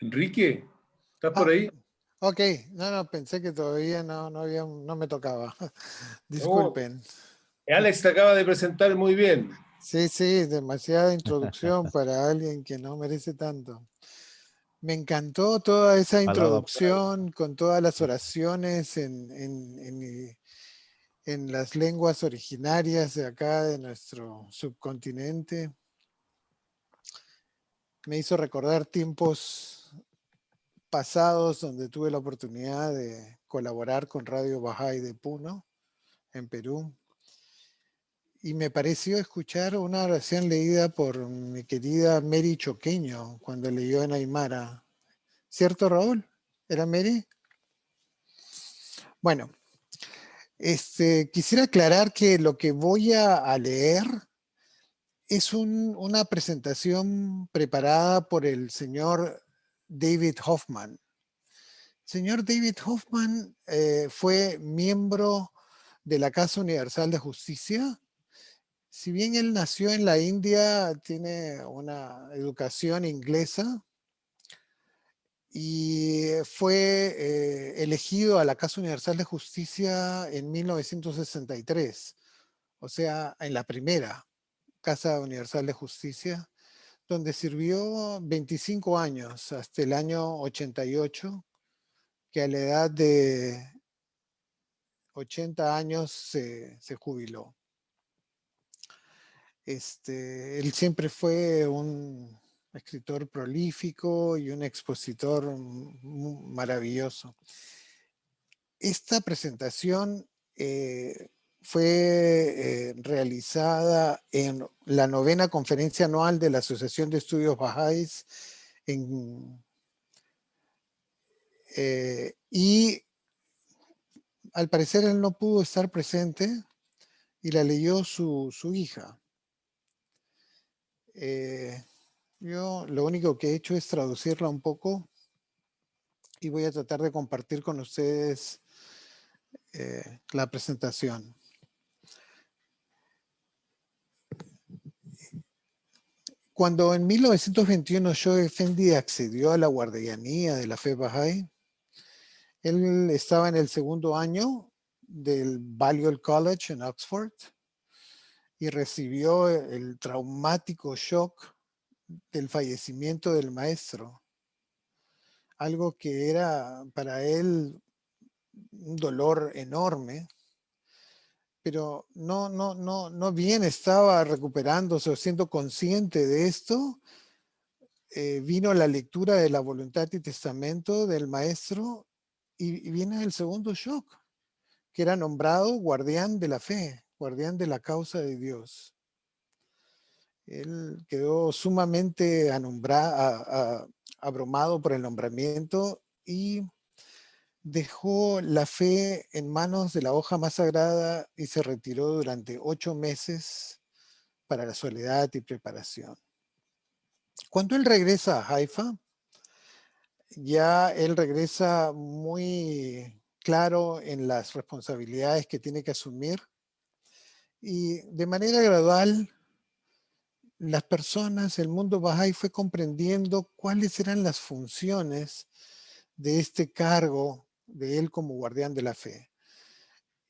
Enrique, ¿estás por Ah, ahí? ok. No, pensé que todavía no me tocaba. No, Disculpen. Alex te acaba de presentar muy bien. Sí, demasiada introducción para alguien que no merece tanto. Me encantó toda esa Palabra por palabra. introducción con todas las oraciones en las lenguas originarias de acá de nuestro subcontinente. Me hizo recordar tiempos pasados donde tuve la oportunidad de colaborar con Radio Bajay de Puno, en Perú. Y me pareció escuchar una oración leída por mi querida Mary Choqueño cuando leyó en Aymara. ¿Cierto, Raúl? ¿Era Mary? Bueno, quisiera aclarar que lo que voy a leer es una presentación preparada por el señor David Hoffman. Señor David Hoffman fue miembro de la Casa Universal de Justicia. Si bien él nació en la India, tiene una educación inglesa y fue elegido a la Casa Universal de Justicia en 1963, o sea, en la primera Casa Universal de Justicia, donde sirvió 25 años hasta el año 88, que a la edad de 80 años se jubiló. Él siempre fue un escritor prolífico y un expositor maravilloso. Esta presentación fue realizada en la 9ª conferencia anual de la Asociación de Estudios Bahá'ís y al parecer él no pudo estar presente y la leyó su hija. Yo lo único que he hecho es traducirla un poco y voy a tratar de compartir con ustedes la presentación. Cuando en 1921 Shoghi Effendi accedió a la guardianía de la fe Bahá'í, él estaba en el segundo año del Balliol College en Oxford y recibió el traumático shock del fallecimiento del maestro, algo que era para él un dolor enorme, pero no bien estaba recuperándose o siendo consciente de esto, vino la lectura de la voluntad y testamento del maestro y viene el segundo shock, que era nombrado guardián de la fe, guardián de la causa de Dios. Él quedó sumamente abrumado por el nombramiento y dejó la fe en manos de la hoja más sagrada y se retiró durante 8 meses para la soledad y preparación. Cuando él regresa a Haifa, ya él regresa muy claro en las responsabilidades que tiene que asumir y de manera gradual las personas, el mundo Bahá'í fue comprendiendo cuáles eran las funciones de este cargo de él como guardián de la fe.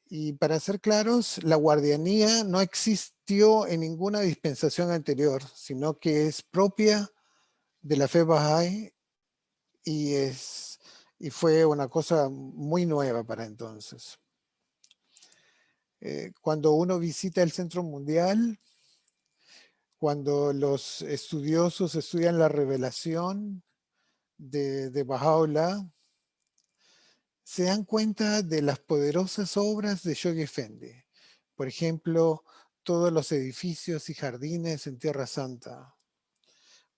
Y para ser claros, la guardianía no existió en ninguna dispensación anterior, sino que es propia de la fe Bahá'í y, y fue una cosa muy nueva para entonces. Cuando uno visita el Centro Mundial, cuando los estudiosos estudian la revelación de Baha'u'lláh, se dan cuenta de las poderosas obras de Shoghi Effendi. Por ejemplo, todos los edificios y jardines en Tierra Santa.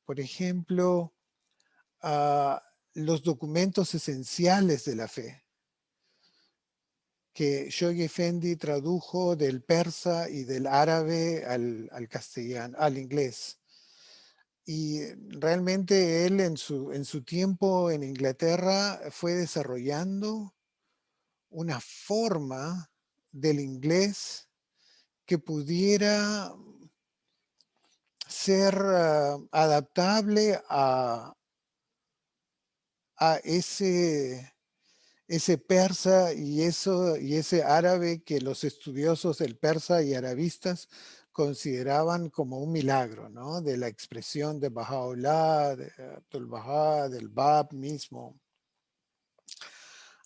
Por ejemplo, los documentos esenciales de la fe que Shoghi Effendi tradujo del persa y del árabe al castellano, al inglés. Y realmente él en su tiempo en Inglaterra fue desarrollando una forma del inglés que pudiera ser adaptable a ese persa y ese árabe que los estudiosos del persa y arabistas consideraban como un milagro, ¿no? De la expresión de Baha'u'lláh, de Abdul Bahá, del Bab mismo.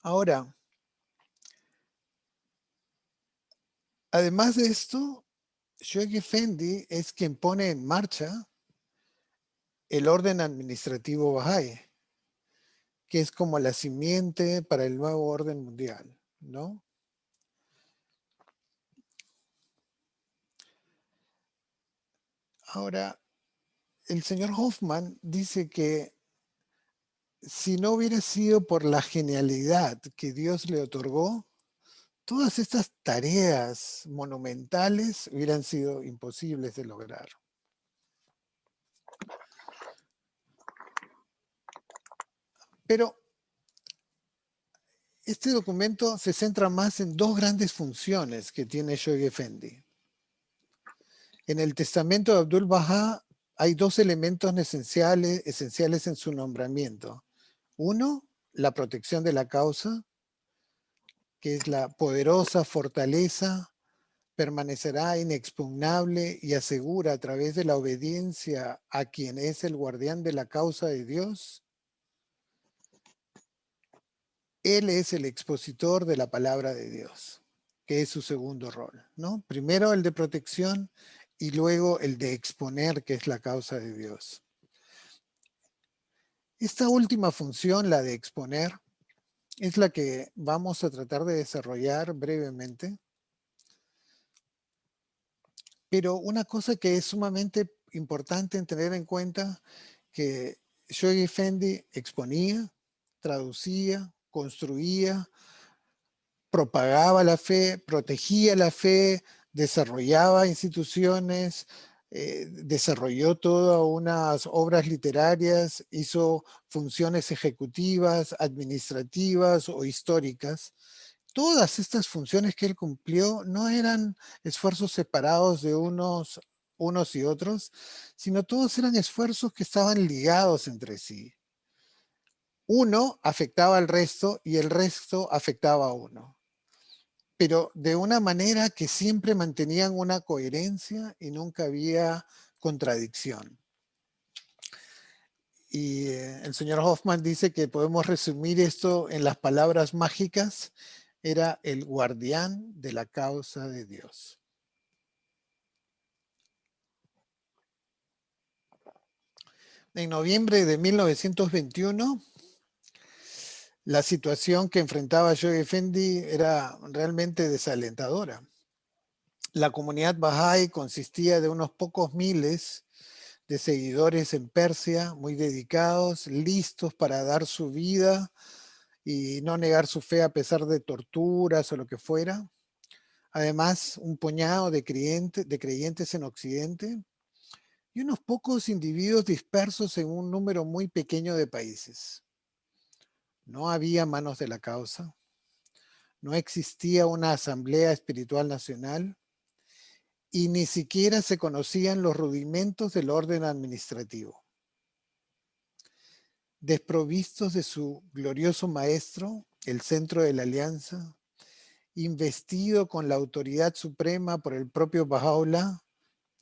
Ahora, además de esto, Shoaib Effendi es quien pone en marcha el orden administrativo Bahá'í, que es como la simiente para el nuevo orden mundial, ¿no? Ahora, el señor Hoffman dice que si no hubiera sido por la genialidad que Dios le otorgó, todas estas tareas monumentales hubieran sido imposibles de lograr. Pero este documento se centra más en dos grandes funciones que tiene Shoaib Effendi. En el testamento de Abdul Bahá hay dos elementos esenciales en su nombramiento. Uno, la protección de la causa, que es la poderosa fortaleza, permanecerá inexpugnable y asegura a través de la obediencia a quien es el guardián de la causa de Dios. Él es el expositor de la palabra de Dios, que es su segundo rol, ¿no? Primero el de protección y luego el de exponer, que es la causa de Dios. Esta última función, la de exponer, es la que vamos a tratar de desarrollar brevemente. Pero una cosa que es sumamente importante en tener en cuenta, que Shoaib Effendi exponía, traducía, construía, propagaba la fe, protegía la fe, desarrollaba instituciones, desarrolló todas unas obras literarias, hizo funciones ejecutivas, administrativas o históricas. Todas estas funciones que él cumplió no eran esfuerzos separados de unos y otros, sino todos eran esfuerzos que estaban ligados entre sí. Uno afectaba al resto y el resto afectaba a uno, pero de una manera que siempre mantenían una coherencia y nunca había contradicción. Y el señor Hoffman dice que podemos resumir esto en las palabras mágicas: era el guardián de la causa de Dios. En noviembre de 1921, la situación que enfrentaba Shoaib Effendi era realmente desalentadora. La comunidad Bahá'í consistía de unos pocos miles de seguidores en Persia, muy dedicados, listos para dar su vida y no negar su fe a pesar de torturas o lo que fuera. Además, un puñado de creyentes en Occidente y unos pocos individuos dispersos en un número muy pequeño de países. No había manos de la causa, no existía una asamblea espiritual nacional y ni siquiera se conocían los rudimentos del orden administrativo. Desprovistos de su glorioso maestro, el centro de la alianza, investido con la autoridad suprema por el propio Bahá'u'lláh,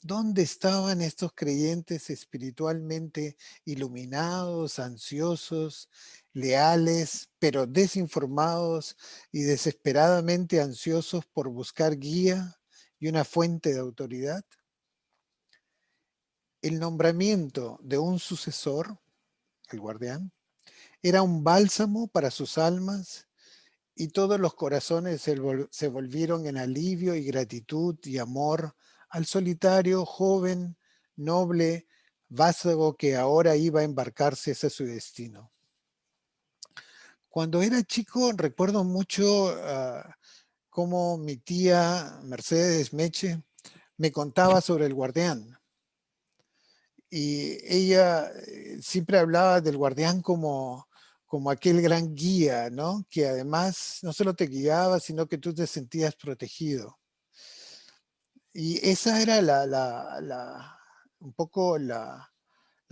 ¿dónde estaban estos creyentes espiritualmente iluminados, ansiosos, leales, pero desinformados y desesperadamente ansiosos por buscar guía y una fuente de autoridad? El nombramiento de un sucesor, el guardián, era un bálsamo para sus almas y todos los corazones se volvieron en alivio y gratitud y amor al solitario, joven, noble vástago que ahora iba a embarcarse hacia su destino. Cuando era chico recuerdo mucho cómo mi tía Mercedes Meche me contaba sobre el guardián. Y ella siempre hablaba del guardián como aquel gran guía, ¿no? Que además no solo te guiaba, sino que tú te sentías protegido. Y esa era un poco la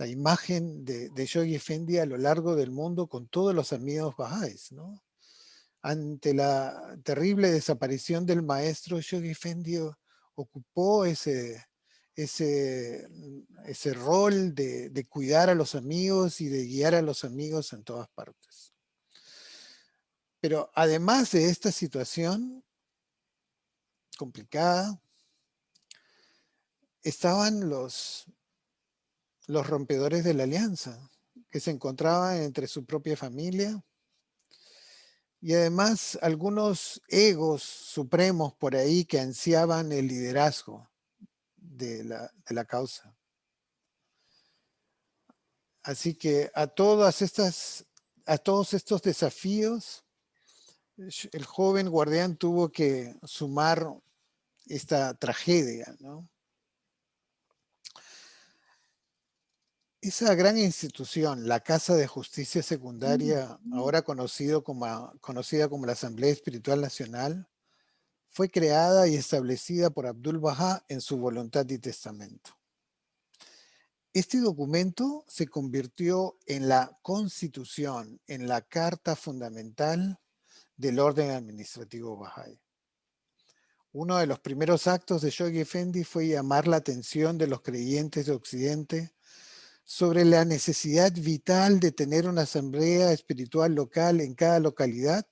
la imagen de Yogi Effendi a lo largo del mundo con todos los amigos bahá'ís, ¿no? Ante la terrible desaparición del maestro, Yogi Effendi ocupó ese rol de cuidar a los amigos y de guiar a los amigos en todas partes. Pero además de esta situación complicada, estaban los rompedores de la alianza, que se encontraban entre su propia familia y además algunos egos supremos por ahí que ansiaban el liderazgo de la causa. Así que a todos estos desafíos, el joven guardián tuvo que sumar esta tragedia, ¿no? Esa gran institución, la Casa de Justicia Secundaria, ahora conocida como la Asamblea Espiritual Nacional, fue creada y establecida por Abdul Bahá en su voluntad y testamento. Este documento se convirtió en la constitución, en la carta fundamental del orden administrativo Bahá'í. Uno de los primeros actos de Yogi Effendi fue llamar la atención de los creyentes de Occidente sobre la necesidad vital de tener una asamblea espiritual local en cada localidad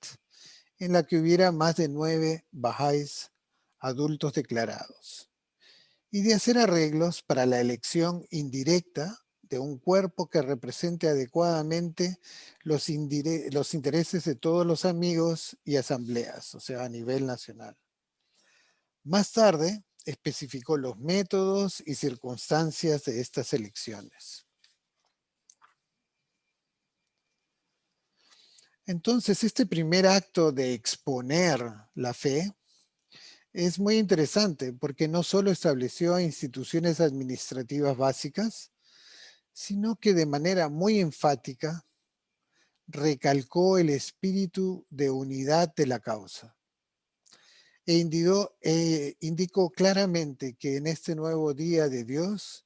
en la que hubiera más de 9 Bahá'ís adultos declarados, y de hacer arreglos para la elección indirecta de un cuerpo que represente adecuadamente los intereses de todos los amigos y asambleas, o sea, a nivel nacional. Más tarde, especificó los métodos y circunstancias de estas elecciones. Entonces, este primer acto de exponer la fe es muy interesante porque no solo estableció instituciones administrativas básicas, sino que de manera muy enfática recalcó el espíritu de unidad de la causa indicó claramente que en este nuevo día de Dios,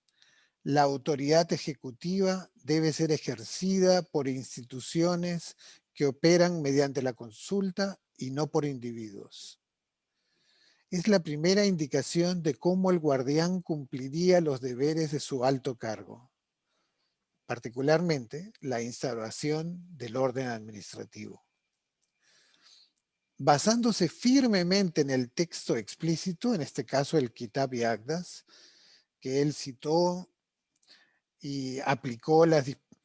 la autoridad ejecutiva debe ser ejercida por instituciones que operan mediante la consulta y no por individuos. Es la primera indicación de cómo el guardián cumpliría los deberes de su alto cargo, particularmente la instauración del orden administrativo. Basándose firmemente en el texto explícito, en este caso el Kitab y Agdas, que él citó y aplicó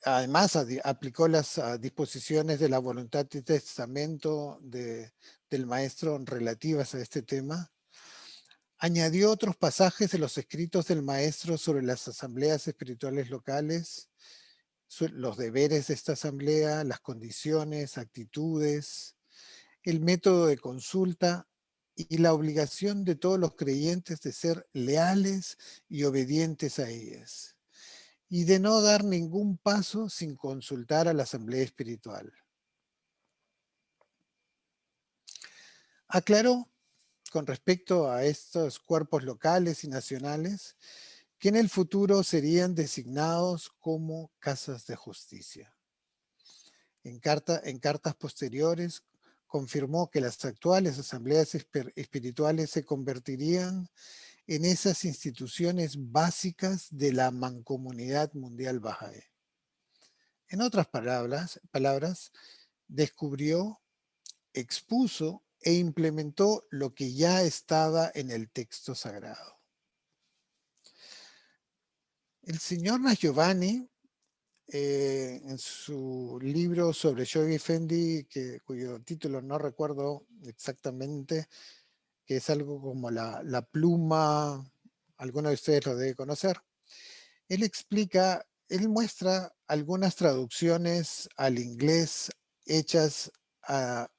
aplicó las disposiciones de la voluntad y testamento del maestro relativas a este tema. Añadió otros pasajes de los escritos del maestro sobre las asambleas espirituales locales, los deberes de esta asamblea, las condiciones, actitudes, el método de consulta y la obligación de todos los creyentes de ser leales y obedientes a ellas, y de no dar ningún paso sin consultar a la asamblea espiritual. Aclaró con respecto a estos cuerpos locales y nacionales que en el futuro serían designados como casas de justicia. En cartas posteriores confirmó que las actuales asambleas espirituales se convertirían en esas instituciones básicas de la mancomunidad mundial Bahá'í. En otras palabras, descubrió, expuso e implementó lo que ya estaba en el texto sagrado. El señor Giovanni, en su libro sobre Yogi Effendi, cuyo título no recuerdo exactamente, que es algo como la pluma, alguno de ustedes lo debe conocer, él muestra algunas traducciones al inglés hechas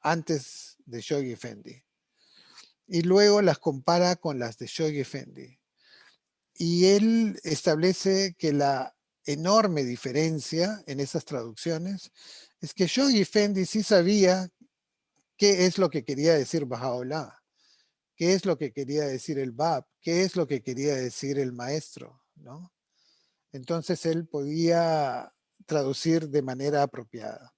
antes de Yogi Effendi y luego las compara con las de Yogi Effendi. Y él establece que la enorme diferencia en esas traducciones es que Yogi Effendi sí sabía qué es lo que quería decir Baha'u'lláh, qué es lo que quería decir el Bab, qué es lo que quería decir el maestro, ¿no? Entonces él podía traducir de manera apropiada.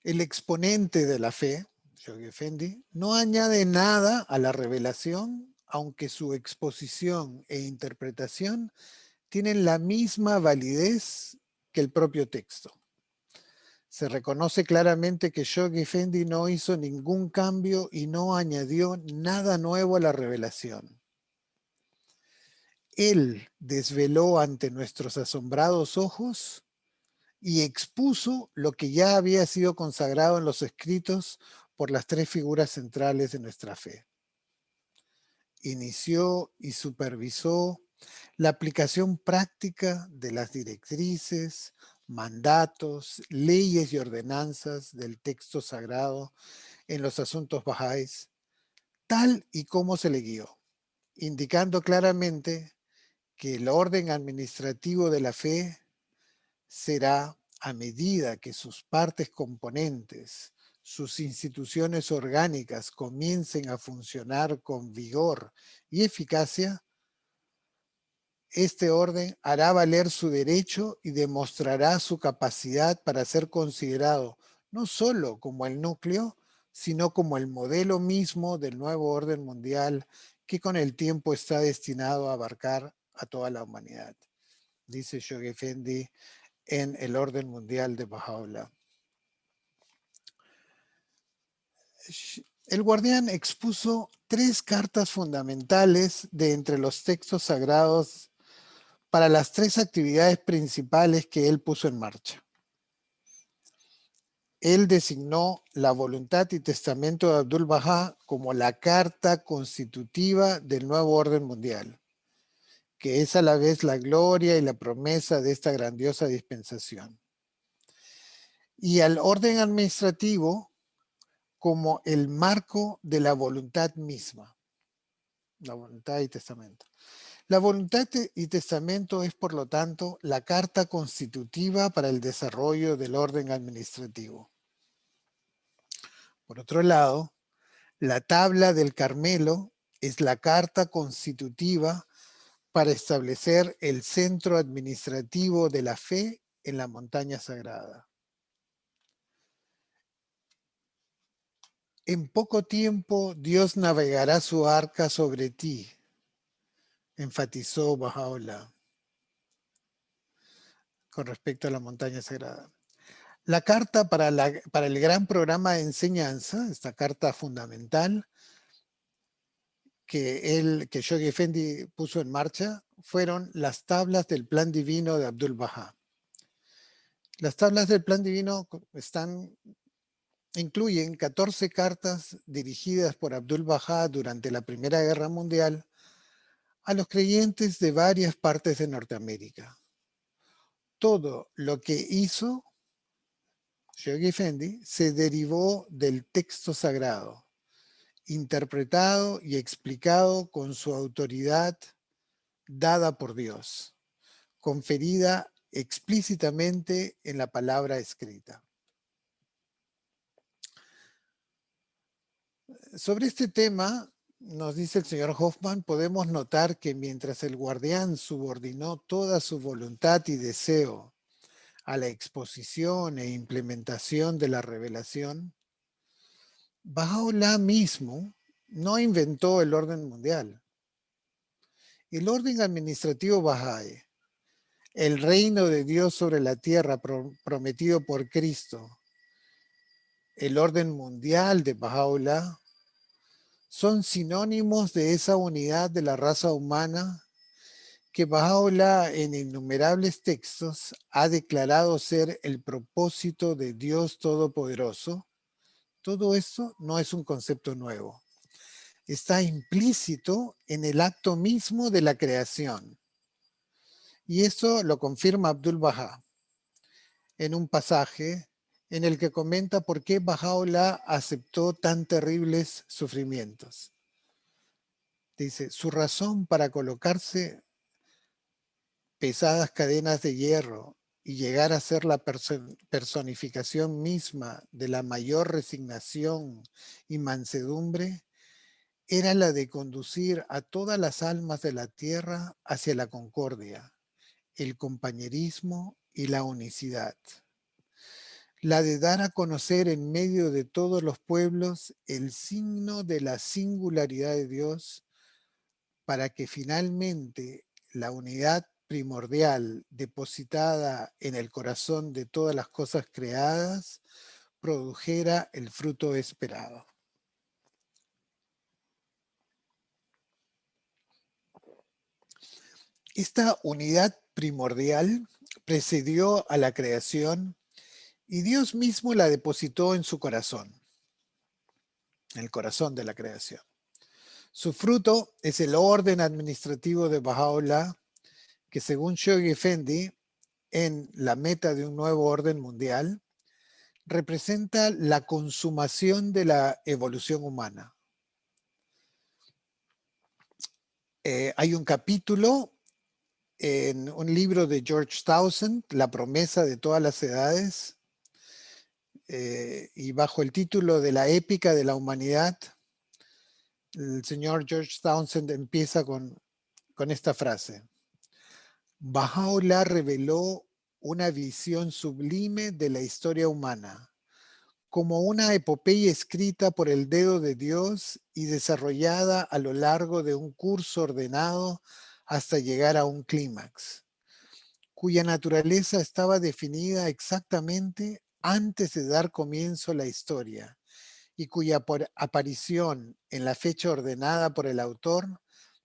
El exponente de la fe, Shoghi Effendi, no añade nada a la revelación, aunque su exposición e interpretación tienen la misma validez que el propio texto. Se reconoce claramente que Shoghi Effendi no hizo ningún cambio y no añadió nada nuevo a la revelación. Él desveló ante nuestros asombrados ojos y expuso lo que ya había sido consagrado en los escritos por las tres figuras centrales de nuestra fe. Inició y supervisó la aplicación práctica de las directrices, mandatos, leyes y ordenanzas del texto sagrado en los asuntos bahá'ís, tal y como se le guió, indicando claramente que el orden administrativo de la fe será, a medida que sus partes componentes, sus instituciones orgánicas comiencen a funcionar con vigor y eficacia, este orden hará valer su derecho y demostrará su capacidad para ser considerado no solo como el núcleo, sino como el modelo mismo del nuevo orden mundial que con el tiempo está destinado a abarcar a toda la humanidad, dice Shoghi Effendi en el orden mundial de Baha'u'lláh. El guardián expuso tres cartas fundamentales de entre los textos sagrados para las tres actividades principales que él puso en marcha. Él designó la voluntad y testamento de Abdul Bahá como la carta constitutiva del nuevo orden mundial, que es a la vez la gloria y la promesa de esta grandiosa dispensación. Y al orden administrativo como el marco de la voluntad misma, la voluntad y testamento. La voluntad y testamento es, por lo tanto, la carta constitutiva para el desarrollo del orden administrativo. Por otro lado, la tabla del Carmelo es la carta constitutiva para establecer el centro administrativo de la fe en la montaña sagrada. En poco tiempo Dios navegará su arca sobre ti, enfatizó Baha'u'lláh con respecto a la montaña sagrada. La carta para el gran programa de enseñanza, esta carta fundamental que Shoghi Effendi puso en marcha, fueron las tablas del plan divino de Abdul Bahá. Las tablas del plan divino incluyen 14 cartas dirigidas por Abdul Bahá durante la Primera Guerra Mundial a los creyentes de varias partes de Norteamérica. Todo lo que hizo Shoghi Effendi se derivó del texto sagrado, interpretado y explicado con su autoridad dada por Dios, conferida explícitamente en la palabra escrita. Sobre este tema, nos dice el señor Hoffman, podemos notar que mientras el guardián subordinó toda su voluntad y deseo a la exposición e implementación de la revelación, Baha'u'lláh mismo no inventó el orden mundial. El orden administrativo Bahá'í, el reino de Dios sobre la tierra prometido por Cristo, el orden mundial de Baha'u'lláh, son sinónimos de esa unidad de la raza humana que Baha'u'lláh en innumerables textos ha declarado ser el propósito de Dios Todopoderoso. Todo esto no es un concepto nuevo. Está implícito en el acto mismo de la creación. Y esto lo confirma Abdul Bahá en un pasaje en el que comenta por qué Baha'u'lláh aceptó tan terribles sufrimientos. Dice, su razón para colocarse pesadas cadenas de hierro y llegar a ser la personificación misma de la mayor resignación y mansedumbre era la de conducir a todas las almas de la tierra hacia la concordia, el compañerismo y la unicidad. La de dar a conocer en medio de todos los pueblos el signo de la singularidad de Dios para que finalmente la unidad primordial depositada en el corazón de todas las cosas creadas produjera el fruto esperado. Esta unidad primordial precedió a la creación y Dios mismo la depositó en su corazón, en el corazón de la creación. Su fruto es el orden administrativo de Baha'u'lláh, que según Shoghi Effendi, en La meta de un nuevo orden mundial, representa la consumación de la evolución humana. Hay un capítulo en un libro de George Townsend, La promesa de todas las edades, y bajo el título de la épica de la humanidad, el señor George Townsend empieza con esta frase. Baha'u'lláh reveló una visión sublime de la historia humana, como una epopeya escrita por el dedo de Dios y desarrollada a lo largo de un curso ordenado hasta llegar a un clímax, cuya naturaleza estaba definida exactamente antes de dar comienzo a la historia y cuya aparición en la fecha ordenada por el autor,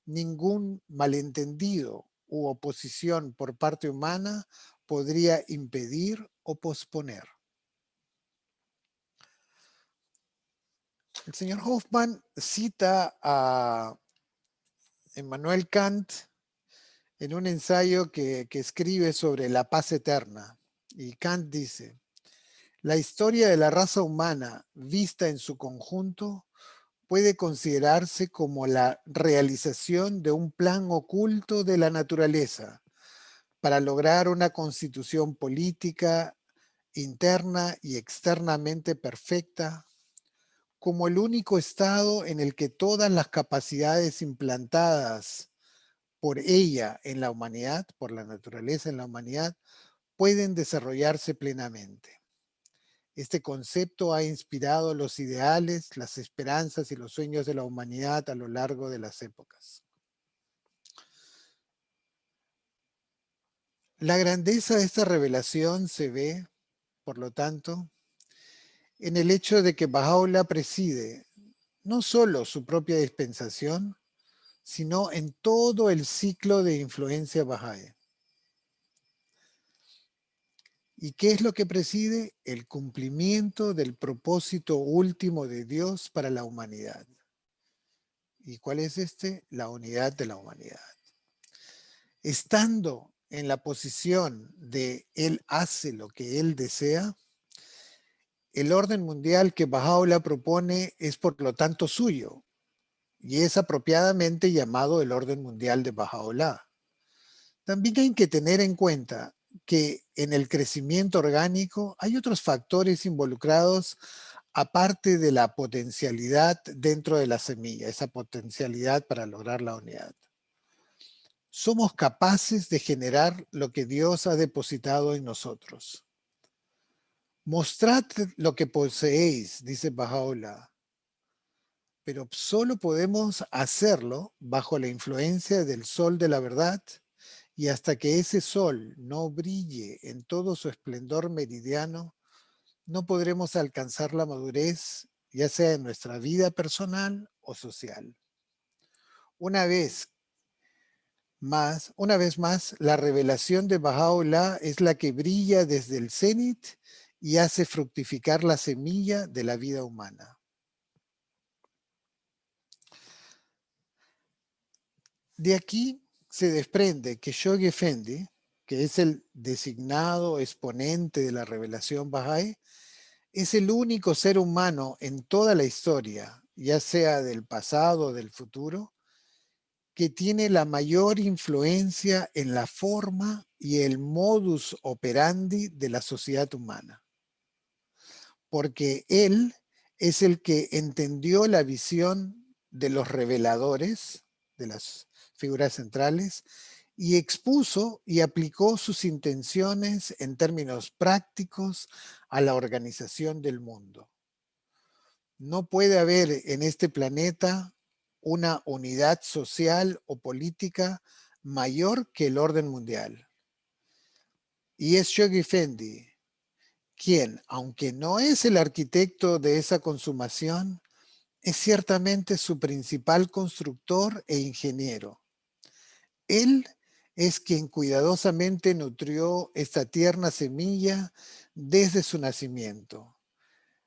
ningún malentendido u oposición por parte humana podría impedir o posponer. El señor Hoffman cita a Immanuel Kant en un ensayo que escribe sobre la paz eterna. Y Kant dice, la historia de la raza humana vista en su conjunto puede considerarse como la realización de un plan oculto de la naturaleza para lograr una constitución política interna y externamente perfecta, como el único estado en el que todas las capacidades implantadas por ella en la humanidad, por la naturaleza en la humanidad, pueden desarrollarse plenamente. Este concepto ha inspirado los ideales, las esperanzas y los sueños de la humanidad a lo largo de las épocas. La grandeza de esta revelación se ve, por lo tanto, en el hecho de que Baha'u'lláh preside no solo su propia dispensación, sino en todo el ciclo de influencia Bahá'í. ¿Y qué es lo que preside? El cumplimiento del propósito último de Dios para la humanidad. ¿Y cuál es este? La unidad de la humanidad. Estando en la posición de Él hace lo que Él desea, el orden mundial que Baha'u'lláh propone es por lo tanto suyo y es apropiadamente llamado el orden mundial de Baha'u'lláh. También hay que tener en cuenta que en el crecimiento orgánico hay otros factores involucrados aparte de la potencialidad dentro de la semilla, esa potencialidad para lograr la unidad. Somos capaces de generar lo que Dios ha depositado en nosotros. Mostrad lo que poseéis, dice Baha'u'lláh, pero solo podemos hacerlo bajo la influencia del sol de la verdad y hasta que ese sol no brille en todo su esplendor meridiano, no podremos alcanzar la madurez, ya sea en nuestra vida personal o social. Una vez más, la revelación de Baha'u'lláh es la que brilla desde el cenit y hace fructificar la semilla de la vida humana. De aquí se desprende que Shoghi Effendi, que es el designado exponente de la revelación Bahá'í, es el único ser humano en toda la historia, ya sea del pasado o del futuro, que tiene la mayor influencia en la forma y el modus operandi de la sociedad humana. Porque él es el que entendió la visión de los reveladores, de las figuras centrales, y expuso y aplicó sus intenciones en términos prácticos a la organización del mundo. No puede haber en este planeta una unidad social o política mayor que el orden mundial. Y es Shoghi Effendi quien, aunque no es el arquitecto de esa consumación, es ciertamente su principal constructor e ingeniero. Él es quien cuidadosamente nutrió esta tierna semilla desde su nacimiento.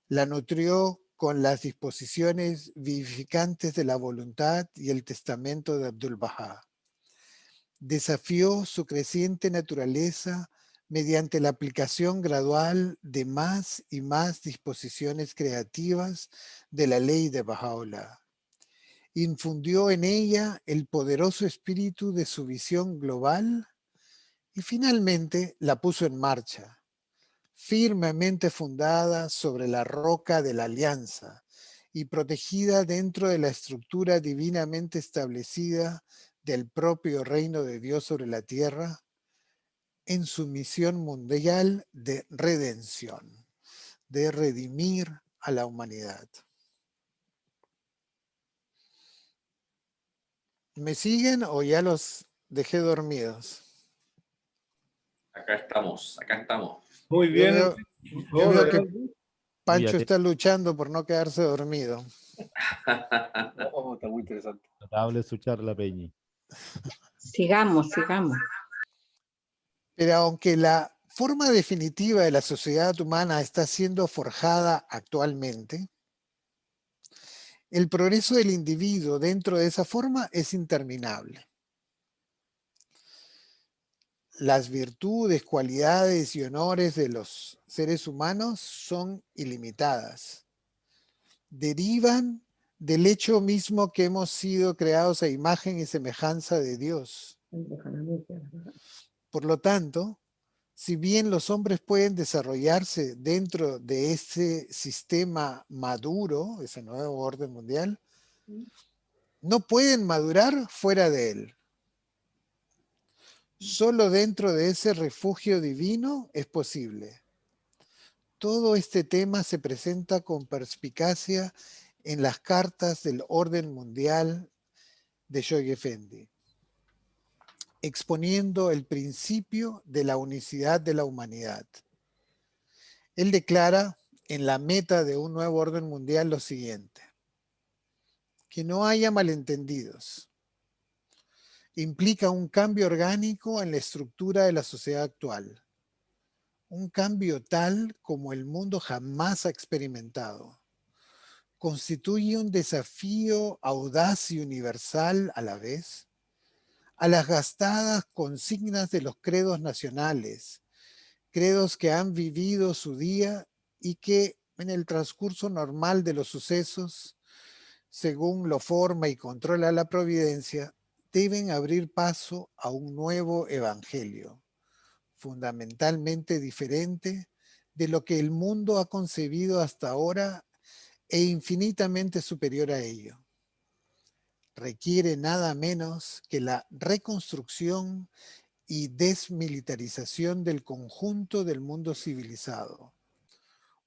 La nutrió con las disposiciones vivificantes de la voluntad y el testamento de Abdul-Bahá. Desafió su creciente naturaleza mediante la aplicación gradual de más y más disposiciones creativas de la ley de Bahá'u'lláh. Infundió en ella el poderoso espíritu de su visión global y finalmente la puso en marcha, firmemente fundada sobre la roca de la alianza y protegida dentro de la estructura divinamente establecida del propio reino de Dios sobre la tierra, en su misión mundial de redención, de redimir a la humanidad. ¿Me siguen o ya los dejé dormidos? Acá estamos, acá estamos. Muy Yo bien. veo, yo No, veo de que verdad. Pancho está luchando por no quedarse dormido. Oh, está muy interesante. Notable su charla, Peñi. Sigamos, sigamos. Pero aunque la forma definitiva de la sociedad humana está siendo forjada actualmente, el progreso del individuo dentro de esa forma es interminable. Las virtudes, cualidades y honores de los seres humanos son ilimitadas. Derivan del hecho mismo que hemos sido creados a imagen y semejanza de Dios. Por lo tanto, si bien los hombres pueden desarrollarse dentro de ese sistema maduro, ese nuevo orden mundial, no pueden madurar fuera de él. Solo dentro de ese refugio divino es posible. Todo este tema se presenta con perspicacia en las cartas del orden mundial de Shoghi Effendi, exponiendo el principio de la unicidad de la humanidad. Él declara en la meta de un nuevo orden mundial lo siguiente: que no haya malentendidos. Implica un cambio orgánico en la estructura de la sociedad actual. Un cambio tal como el mundo jamás ha experimentado. Constituye un desafío audaz y universal a la vez a las gastadas consignas de los credos nacionales, credos que han vivido su día y que en el transcurso normal de los sucesos, según lo forma y controla la providencia, deben abrir paso a un nuevo evangelio, fundamentalmente diferente de lo que el mundo ha concebido hasta ahora e infinitamente superior a ello. Requiere nada menos que la reconstrucción y desmilitarización del conjunto del mundo civilizado.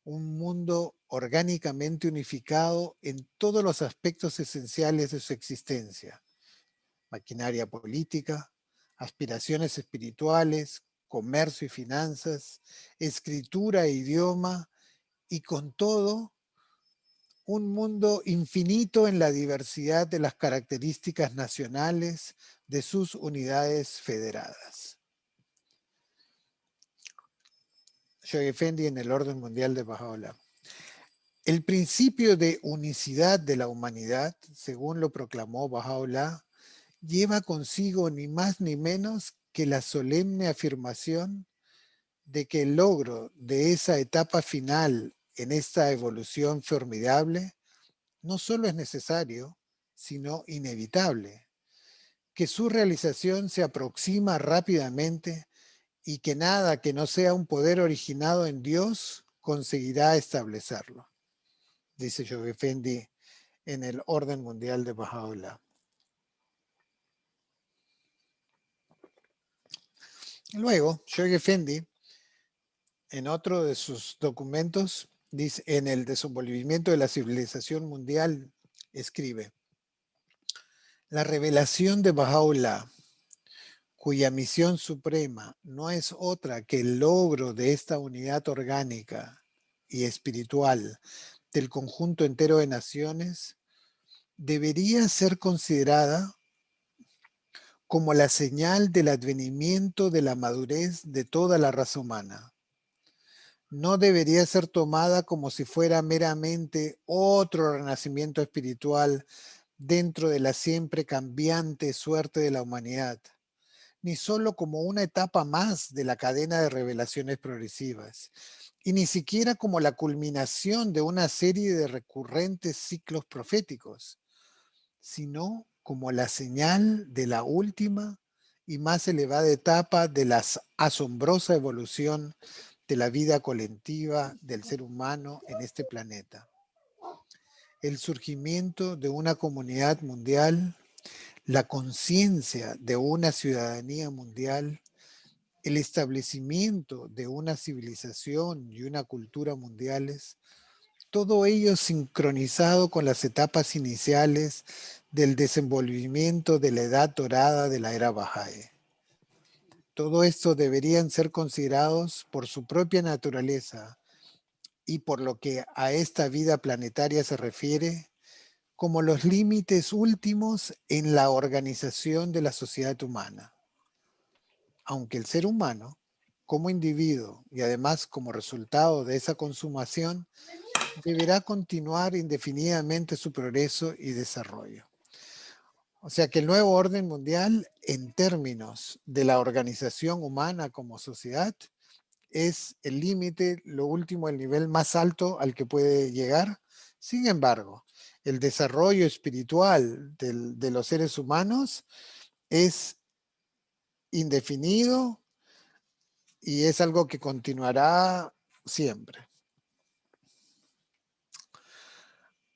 Un mundo orgánicamente unificado en todos los aspectos esenciales de su existencia: maquinaria política, aspiraciones espirituales, comercio y finanzas, escritura e idioma, y con todo, un mundo infinito en la diversidad de las características nacionales de sus unidades federadas. Shoghi Effendi en el orden mundial de Bahá'u'lláh. El principio de unicidad de la humanidad, según lo proclamó Bahá'u'lláh, lleva consigo ni más ni menos que la solemne afirmación de que el logro de esa etapa final en esta evolución formidable no solo es necesario, sino inevitable, que su realización se aproxima rápidamente y que nada que no sea un poder originado en Dios conseguirá establecerlo. Dice Shoghi Effendi en el orden mundial de Baha'u'lláh. Luego, Shoaib Effendi, en otro de sus documentos, dice, en el desenvolvimiento de la civilización mundial, escribe: la revelación de Baha'u'lláh, cuya misión suprema no es otra que el logro de esta unidad orgánica y espiritual del conjunto entero de naciones, debería ser considerada como la señal del advenimiento de la madurez de toda la raza humana. No debería ser tomada como si fuera meramente otro renacimiento espiritual dentro de la siempre cambiante suerte de la humanidad, ni solo como una etapa más de la cadena de revelaciones progresivas, y ni siquiera como la culminación de una serie de recurrentes ciclos proféticos, sino como la señal de la última y más elevada etapa de la asombrosa evolución de la vida colectiva del ser humano en este planeta. El surgimiento de una comunidad mundial, la conciencia de una ciudadanía mundial, el establecimiento de una civilización y una cultura mundiales, todo ello sincronizado con las etapas iniciales del desenvolvimiento de la edad dorada de la era Bahá'í. Todo esto deberían ser considerados por su propia naturaleza y por lo que a esta vida planetaria se refiere, como los límites últimos en la organización de la sociedad humana. Aunque el ser humano, como individuo y además como resultado de esa consumación, deberá continuar indefinidamente su progreso y desarrollo. O sea que el nuevo orden mundial, en términos de la organización humana como sociedad, es el límite, lo último, el nivel más alto al que puede llegar. Sin embargo, el desarrollo espiritual de los seres humanos es indefinido y es algo que continuará siempre.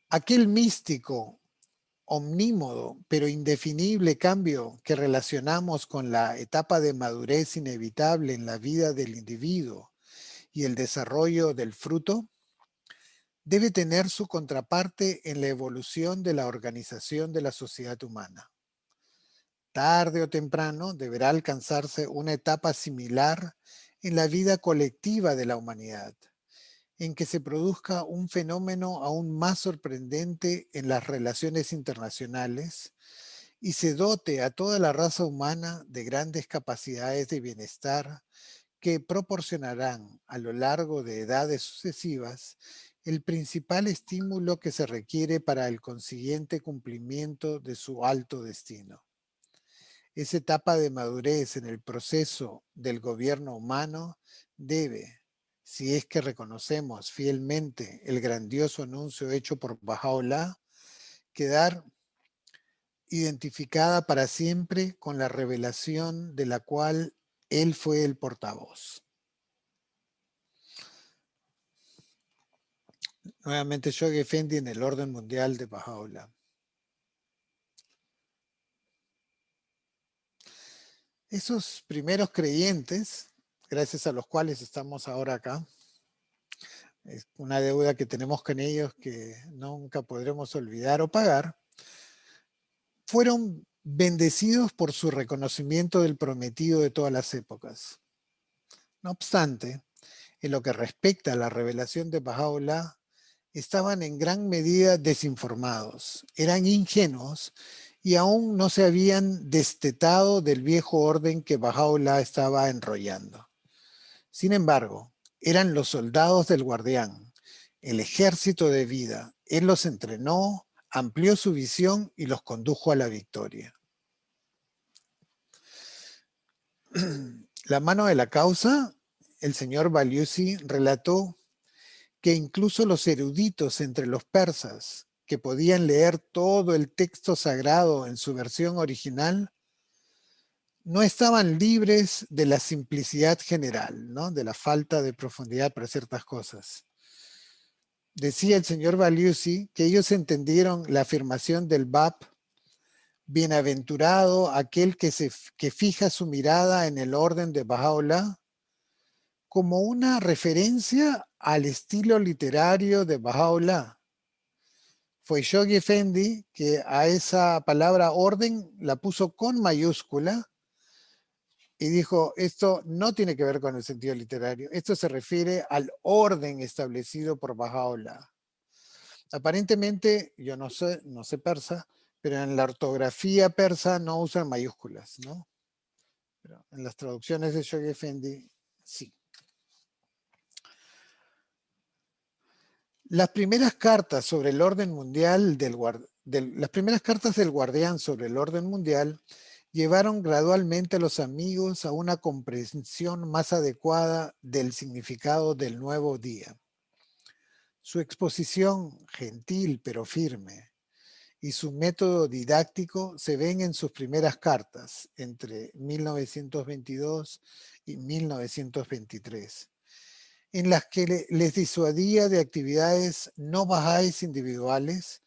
Aquel místico, omnímodo, pero indefinible cambio que relacionamos con la etapa de madurez inevitable en la vida del individuo y el desarrollo del fruto, debe tener su contraparte en la evolución de la organización de la sociedad humana. Tarde o temprano deberá alcanzarse una etapa similar en la vida colectiva de la humanidad, en que se produzca un fenómeno aún más sorprendente en las relaciones internacionales y se dote a toda la raza humana de grandes capacidades de bienestar que proporcionarán a lo largo de edades sucesivas el principal estímulo que se requiere para el consiguiente cumplimiento de su alto destino. Esa etapa de madurez en el proceso del gobierno humano debe, si es que reconocemos fielmente el grandioso anuncio hecho por Baha'u'lláh, quedar identificada para siempre con la revelación de la cual él fue el portavoz. Nuevamente Shoaib Effendi en el orden mundial de Baha'u'lláh. Esos primeros creyentes, gracias a los cuales estamos ahora acá, es una deuda que tenemos con ellos que nunca podremos olvidar o pagar, fueron bendecidos por su reconocimiento del prometido de todas las épocas. No obstante, en lo que respecta a la revelación de Baha'u'lláh, estaban en gran medida desinformados, eran ingenuos y aún no se habían destetado del viejo orden que Baha'u'lláh estaba enrollando. Sin embargo, eran los soldados del guardián, el ejército de vida. Él los entrenó, amplió su visión y los condujo a la victoria. La mano de la causa, el señor Baliusi relató que incluso los eruditos entre los persas, que podían leer todo el texto sagrado en su versión original, no estaban libres de la simplicidad general, ¿no? De la falta de profundidad para ciertas cosas. decía el señor Valiusi que ellos entendieron la afirmación del Bab: bienaventurado aquel que fija su mirada en el orden de Baha'u'lláh, como una referencia al estilo literario de Baha'u'lláh. Fue Shoghi Effendi que a esa palabra orden la puso con mayúscula y dijo, esto no tiene que ver con el sentido literario, esto se refiere al orden establecido por Baha'u'lláh. Aparentemente, yo no sé persa, pero en la ortografía persa no usan mayúsculas, ¿no? Pero en las traducciones de Shoghi Effendi, sí. Las primeras cartas sobre el orden mundial las primeras cartas del guardián sobre el orden mundial llevaron gradualmente a los amigos a una comprensión más adecuada del significado del nuevo día. Su exposición, gentil pero firme, y su método didáctico se ven en sus primeras cartas, entre 1922 y 1923, en las que les disuadía de actividades no bahá'ís individuales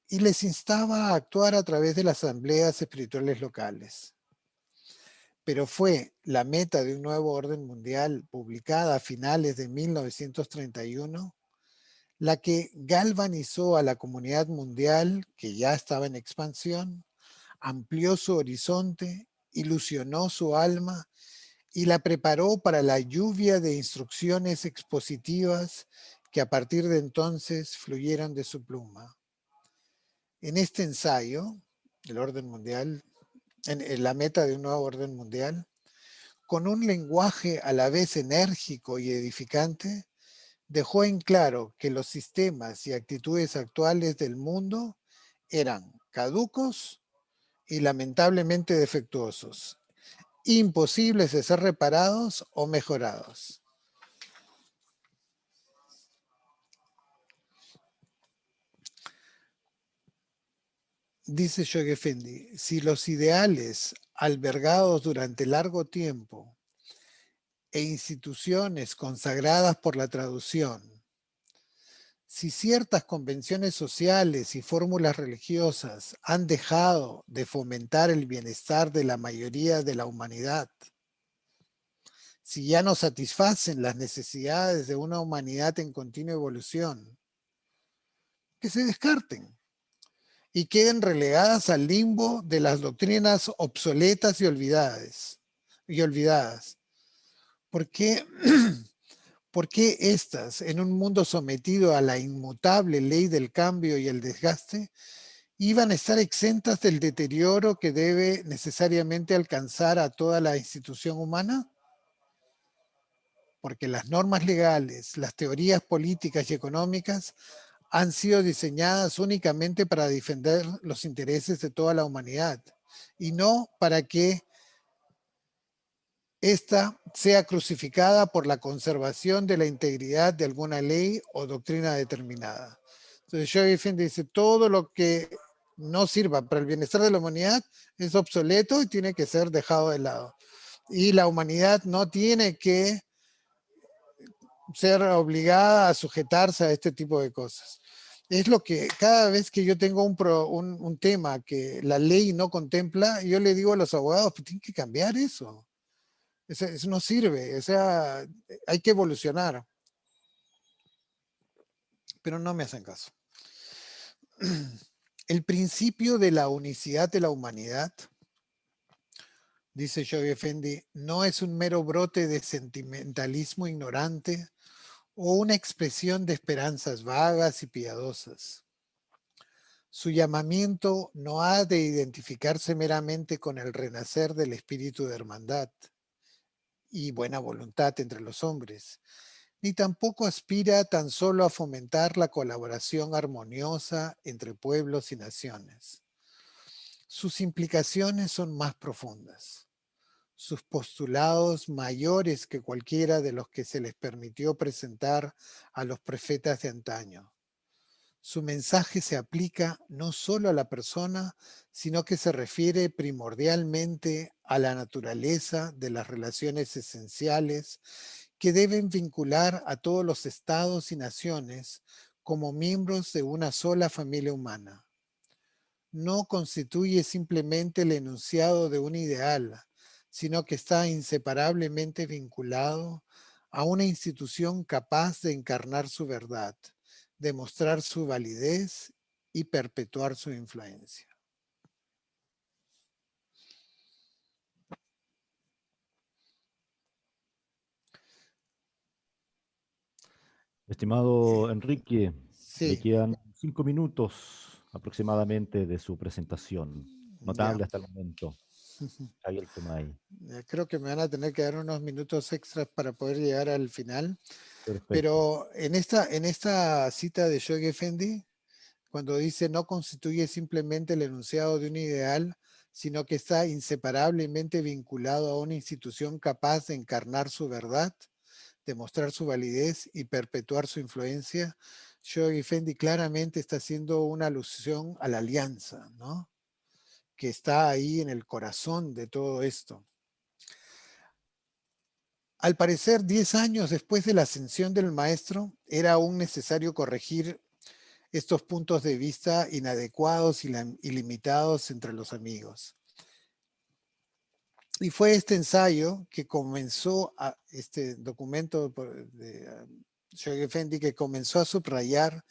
y les instaba a actuar a través de las asambleas espirituales locales. Pero fue La meta de un nuevo orden mundial, publicada a finales de 1931, la que galvanizó a la comunidad mundial, que ya estaba en expansión, amplió su horizonte, ilusionó su alma y la preparó para la lluvia de instrucciones expositivas que a partir de entonces fluyeron de su pluma. En este ensayo, el orden mundial, en la meta de un nuevo orden mundial, con un lenguaje a la vez enérgico y edificante, dejó en claro que los sistemas y actitudes actuales del mundo eran caducos y lamentablemente defectuosos, imposibles de ser reparados o mejorados. Dice Shoghi Effendi, si los ideales albergados durante largo tiempo e instituciones consagradas por la traducción, si ciertas convenciones sociales y fórmulas religiosas han dejado de fomentar el bienestar de la mayoría de la humanidad, si ya no satisfacen las necesidades de una humanidad en continua evolución, que se descarten y queden relegadas al limbo de las doctrinas obsoletas y olvidadas. ¿Por qué estas, en un mundo sometido a la inmutable ley del cambio y el desgaste, iban a estar exentas del deterioro que debe necesariamente alcanzar a toda la institución humana? Porque las normas legales, las teorías políticas y económicas han sido diseñadas únicamente para defender los intereses de toda la humanidad y no para que ésta sea crucificada por la conservación de la integridad de alguna ley o doctrina determinada. Entonces, Shoghi Effendi dice, todo lo que no sirva para el bienestar de la humanidad es obsoleto y tiene que ser dejado de lado. Y la humanidad no tiene que ser obligada a sujetarse a este tipo de cosas. Es lo que cada vez que yo tengo un tema que la ley no contempla, yo le digo a los abogados, pues tienen que cambiar eso. Eso no sirve, o sea, hay que evolucionar. Pero no me hacen caso. El principio de la unicidad de la humanidad, dice Shoghi Effendi, no es un mero brote de sentimentalismo ignorante o una expresión de esperanzas vagas y piadosas. Su llamamiento no ha de identificarse meramente con el renacer del espíritu de hermandad y buena voluntad entre los hombres, ni tampoco aspira tan solo a fomentar la colaboración armoniosa entre pueblos y naciones. Sus implicaciones son más profundas, sus postulados mayores que cualquiera de los que se les permitió presentar a los profetas de antaño. Su mensaje se aplica no solo a la persona, sino que se refiere primordialmente a la naturaleza de las relaciones esenciales que deben vincular a todos los estados y naciones como miembros de una sola familia humana. No constituye simplemente el enunciado de un ideal, sino que está inseparablemente vinculado a una institución capaz de encarnar su verdad, demostrar su validez y perpetuar su influencia. Estimado Enrique, le Sí, quedan 5 minutos aproximadamente de su presentación. ya. Notable hasta el momento. Javier Tumay. Creo que me van a tener que dar unos minutos extras para poder llegar al final. Perfecto. Pero en esta cita de Shoghi Effendi, cuando dice no constituye simplemente el enunciado de un ideal, sino que está inseparablemente vinculado a una institución capaz de encarnar su verdad, demostrar su validez y perpetuar su influencia, Shoghi Effendi claramente está haciendo una alusión a la alianza, ¿no? Que está ahí en el corazón de todo esto. Al parecer, 10 años después de la ascensión del maestro, era aún necesario corregir estos puntos de vista inadecuados y limitados entre los amigos. Y fue este ensayo que comenzó, este documento de Shoghi Effendi, que comenzó a subrayar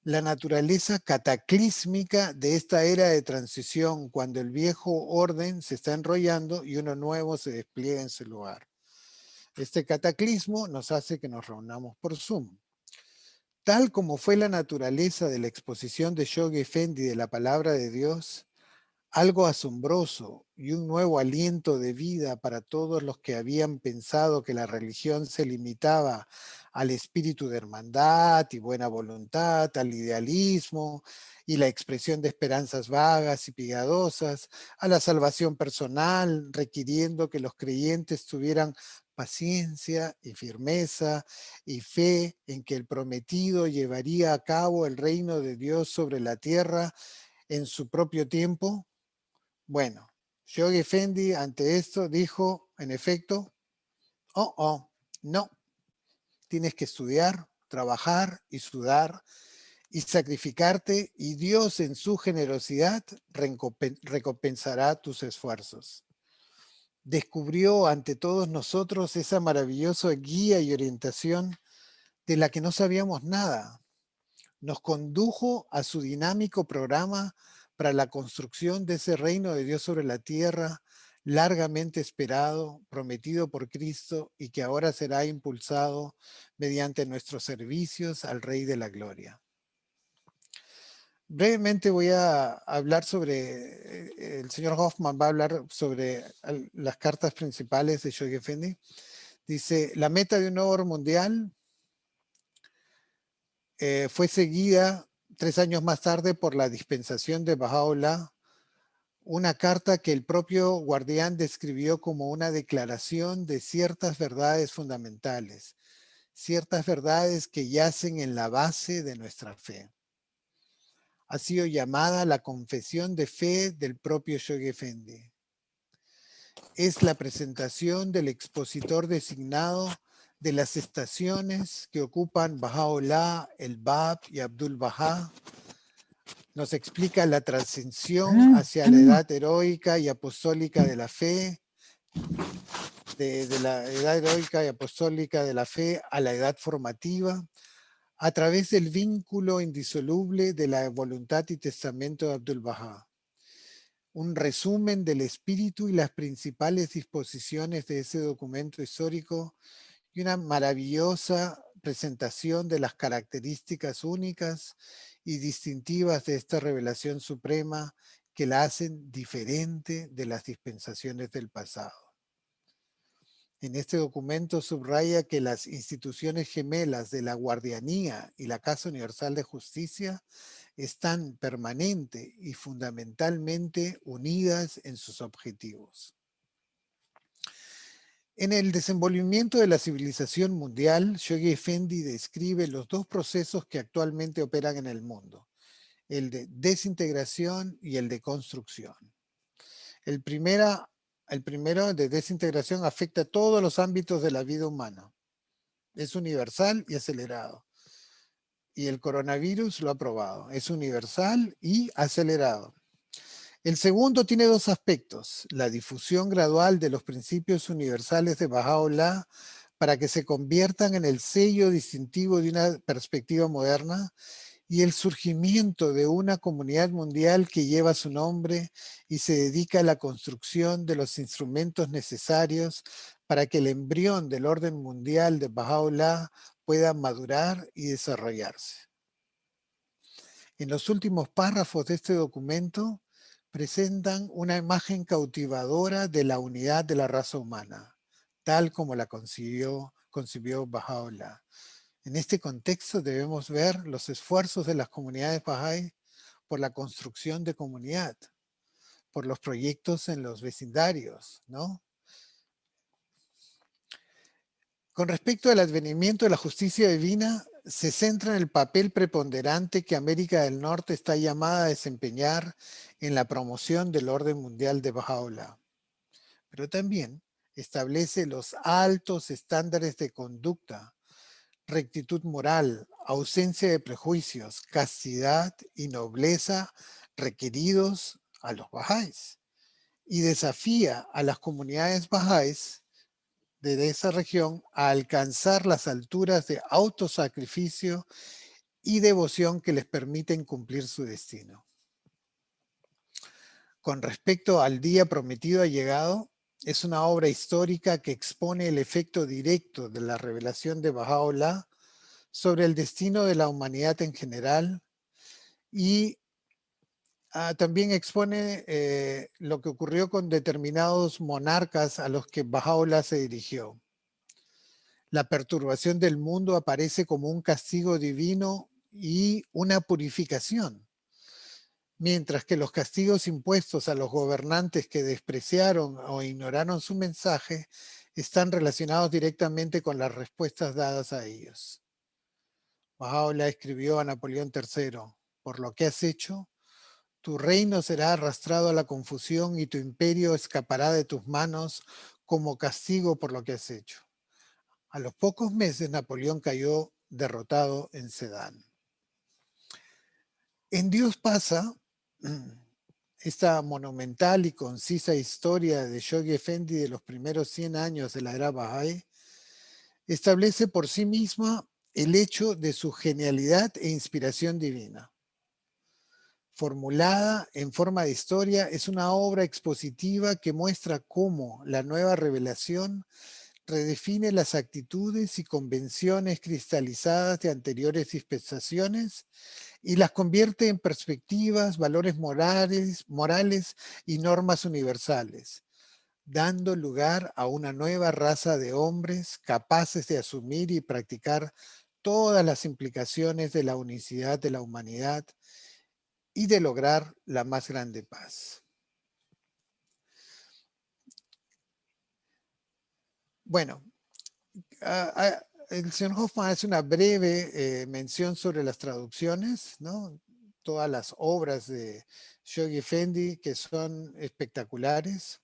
la naturaleza cataclísmica de esta era de transición, cuando el viejo orden se está enrollando y uno nuevo se despliega en su lugar. Este cataclismo nos hace que nos reunamos por Zoom. Tal como fue la naturaleza de la exposición de Shoghi Effendi de la palabra de Dios, algo asombroso y un nuevo aliento de vida para todos los que habían pensado que la religión se limitaba al espíritu de hermandad y buena voluntad, al idealismo y la expresión de esperanzas vagas y piadosas, a la salvación personal, requiriendo que los creyentes tuvieran paciencia y firmeza y fe en que el prometido llevaría a cabo el reino de Dios sobre la tierra en su propio tiempo. Bueno, Shoghi Effendi ante esto dijo, en efecto, no, tienes que estudiar, trabajar y sudar y sacrificarte, y Dios en su generosidad recompensará tus esfuerzos. Descubrió ante todos nosotros esa maravillosa guía y orientación de la que no sabíamos nada. Nos condujo a su dinámico programa para la construcción de ese reino de Dios sobre la tierra, largamente esperado, prometido por Cristo y que ahora será impulsado mediante nuestros servicios al Rey de la Gloria. Brevemente voy a hablar sobre, el señor Hoffman va a hablar sobre las cartas principales de Shoghi Effendi. Dice, la meta de un nuevo orden mundial fue seguida 3 años más tarde por la dispensación de Baha'u'lláh, una carta que el propio guardián describió como una declaración de ciertas verdades fundamentales, ciertas verdades que yacen en la base de nuestra fe. Ha sido llamada la confesión de fe del propio Shoghi Effendi. Es la presentación del expositor designado de las estaciones que ocupan Baha'u'lláh, el Bab y Abdul Baha. Nos explica la transición hacia la edad heroica y apostólica de la fe, de la edad heroica y apostólica de la fe a la edad formativa, a través del vínculo indisoluble de la voluntad y testamento de Abdul Baha. Un resumen del espíritu y las principales disposiciones de ese documento histórico y una maravillosa presentación de las características únicas y distintivas de esta revelación suprema que la hacen diferente de las dispensaciones del pasado. En este documento subraya que las instituciones gemelas de la Guardianía y la Casa Universal de Justicia están permanente y fundamentalmente unidas en sus objetivos. En el desenvolvimiento de la civilización mundial, Shoghi Effendi describe los dos procesos que actualmente operan en el mundo, el de desintegración y el de construcción. El primero de desintegración afecta a todos los ámbitos de la vida humana. Es universal y acelerado. y el coronavirus lo ha probado. Es universal y acelerado. El segundo tiene dos aspectos: la difusión gradual de los principios universales de Bahá'u'lláh para que se conviertan en el sello distintivo de una perspectiva moderna, y el surgimiento de una comunidad mundial que lleva su nombre y se dedica a la construcción de los instrumentos necesarios para que el embrión del orden mundial de Bahá'u'lláh pueda madurar y desarrollarse. En los últimos párrafos de este documento presentan una imagen cautivadora de la unidad de la raza humana, tal como la concibió Bahá'u'lláh. En este contexto debemos ver los esfuerzos de las comunidades Bahá'í por la construcción de comunidad, por los proyectos en los vecindarios, ¿no? Con respecto al advenimiento de la justicia divina, se centra en el papel preponderante que América del Norte está llamada a desempeñar en la promoción del orden mundial de Bahá'u'lláh. Pero también establece los altos estándares de conducta, rectitud moral, ausencia de prejuicios, castidad y nobleza requeridos a los bahá'ís, y desafía a las comunidades bahá'ís de esa región a alcanzar las alturas de autosacrificio y devoción que les permiten cumplir su destino. Con respecto al día prometido ha llegado, es una obra histórica que expone el efecto directo de la revelación de Bahá'u'lláh sobre el destino de la humanidad en general, y también expone lo que ocurrió con determinados monarcas a los que Bahá'u'lláh se dirigió. La perturbación del mundo aparece como un castigo divino y una purificación, mientras que los castigos impuestos a los gobernantes que despreciaron o ignoraron su mensaje están relacionados directamente con las respuestas dadas a ellos. Bahá'u'lláh escribió a Napoleón III: por lo que has hecho, tu reino será arrastrado a la confusión y tu imperio escapará de tus manos como castigo por lo que has hecho. A los pocos meses, Napoleón cayó derrotado en Sedán. En Dios pasa, esta monumental y concisa historia de Shoghi Effendi de los primeros 100 años de la era Bahá'í establece por sí misma el hecho de su genialidad e inspiración divina. Formulada en forma de historia, es una obra expositiva que muestra cómo la nueva revelación redefine las actitudes y convenciones cristalizadas de anteriores dispensaciones y las convierte en perspectivas, valores morales y normas universales, dando lugar a una nueva raza de hombres capaces de asumir y practicar todas las implicaciones de la unicidad de la humanidad y de lograr la más grande paz. Bueno, el señor Hoffman hace una breve mención sobre las traducciones, ¿no? Todas las obras de Shoghi Effendi que son espectaculares.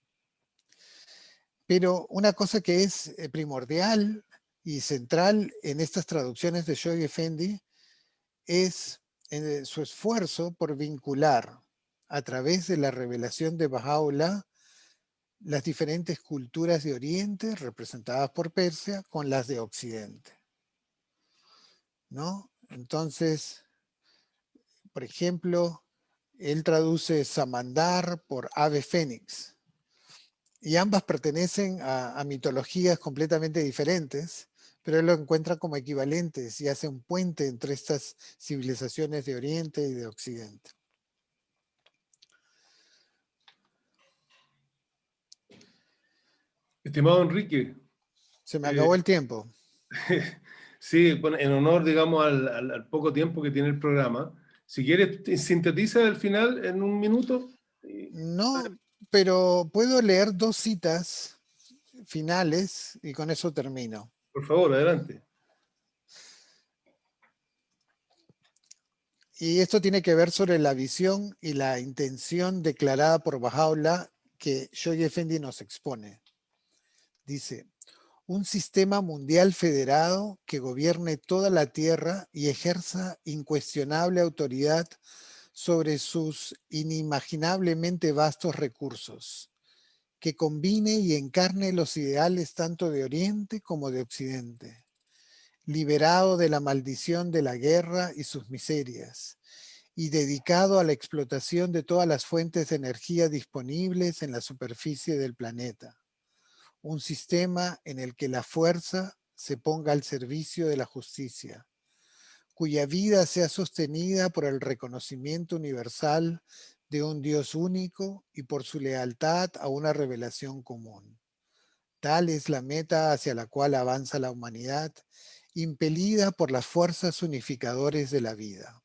Pero una cosa que es primordial y central en estas traducciones de Shoghi Effendi es su esfuerzo por vincular a través de la revelación de Bahá'u'lláh las diferentes culturas de Oriente, representadas por Persia, con las de Occidente, ¿no? Entonces, por ejemplo, él traduce Samandar por ave fénix, y ambas pertenecen a mitologías completamente diferentes, pero él lo encuentra como equivalentes y hace un puente entre estas civilizaciones de Oriente y de Occidente. Estimado Enrique, Se me acabó el tiempo. sí, bueno, en honor, digamos, al poco tiempo que tiene el programa, si quieres, sintetiza el final en un minuto. No, pero puedo leer dos citas finales y con eso termino. Por favor, adelante. Y esto tiene que ver sobre la visión y la intención declarada por Bahá'u'lláh que Shoghi Effendi nos expone. Dice: Un sistema mundial federado que gobierne toda la Tierra y ejerza incuestionable autoridad sobre sus inimaginablemente vastos recursos, que combine y encarne los ideales tanto de Oriente como de Occidente, liberado de la maldición de la guerra y sus miserias, y dedicado a la explotación de todas las fuentes de energía disponibles en la superficie del planeta. Un sistema en el que la fuerza se ponga al servicio de la justicia, cuya vida sea sostenida por el reconocimiento universal de un Dios único y por su lealtad a una revelación común. Tal es la meta hacia la cual avanza la humanidad, impelida por las fuerzas unificadores de la vida.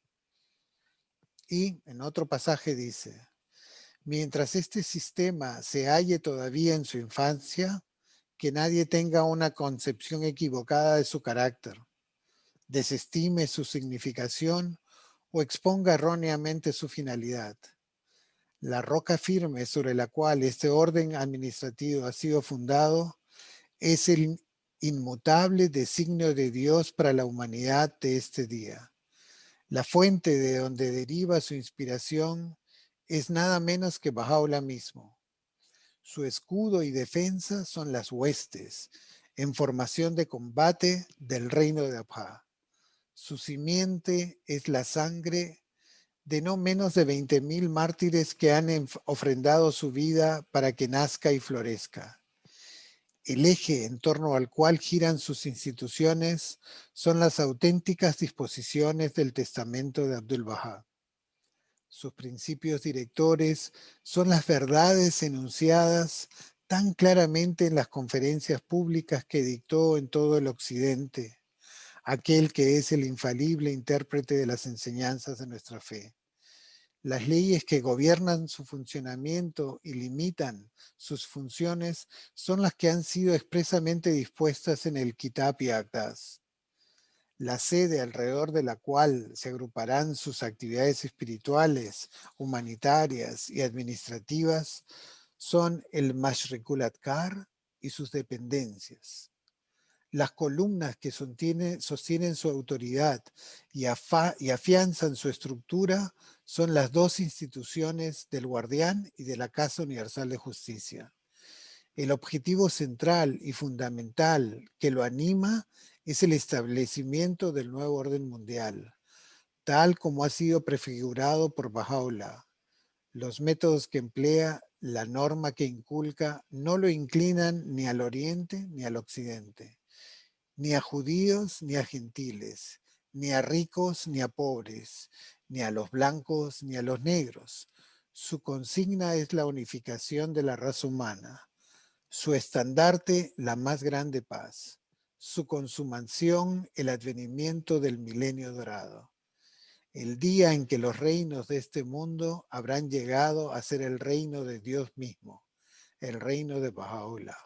Y en otro pasaje dice, mientras este sistema se halle todavía en su infancia, que nadie tenga una concepción equivocada de su carácter, desestime su significación o exponga erróneamente su finalidad. La roca firme sobre la cual este orden administrativo ha sido fundado es el inmutable designio de Dios para la humanidad de este día. La fuente de donde deriva su inspiración es nada menos que Bahá'u'lláh mismo. Su escudo y defensa son las huestes, en formación de combate del reino de Abha. Su simiente es la sangre de no menos de 20.000 mártires que han ofrendado su vida para que nazca y florezca. El eje en torno al cual giran sus instituciones son las auténticas disposiciones del testamento de Abdul-Bahá. Sus principios directores son las verdades enunciadas tan claramente en las conferencias públicas que dictó en todo el Occidente, aquel que es el infalible intérprete de las enseñanzas de nuestra fe. Las leyes que gobiernan su funcionamiento y limitan sus funciones son las que han sido expresamente dispuestas en el Kitab y Aqdas. La sede alrededor de la cual se agruparán sus actividades espirituales, humanitarias y administrativas son el Mashriqul Adkar y sus dependencias. Las columnas que sostienen su autoridad y afianzan su estructura son las dos instituciones del Guardián y de la Casa Universal de Justicia. El objetivo central y fundamental que lo anima es el establecimiento del nuevo orden mundial, tal como ha sido prefigurado por Bahá'u'lláh. Los métodos que emplea, la norma que inculca, no lo inclinan ni al oriente ni al occidente, ni a judíos ni a gentiles, ni a ricos ni a pobres, ni a los blancos ni a los negros. Su consigna es la unificación de la raza humana. Su estandarte, la más grande paz. Su consumación, el advenimiento del milenio dorado. El día en que los reinos de este mundo habrán llegado a ser el reino de Dios mismo, el reino de Bahá'u'lláh.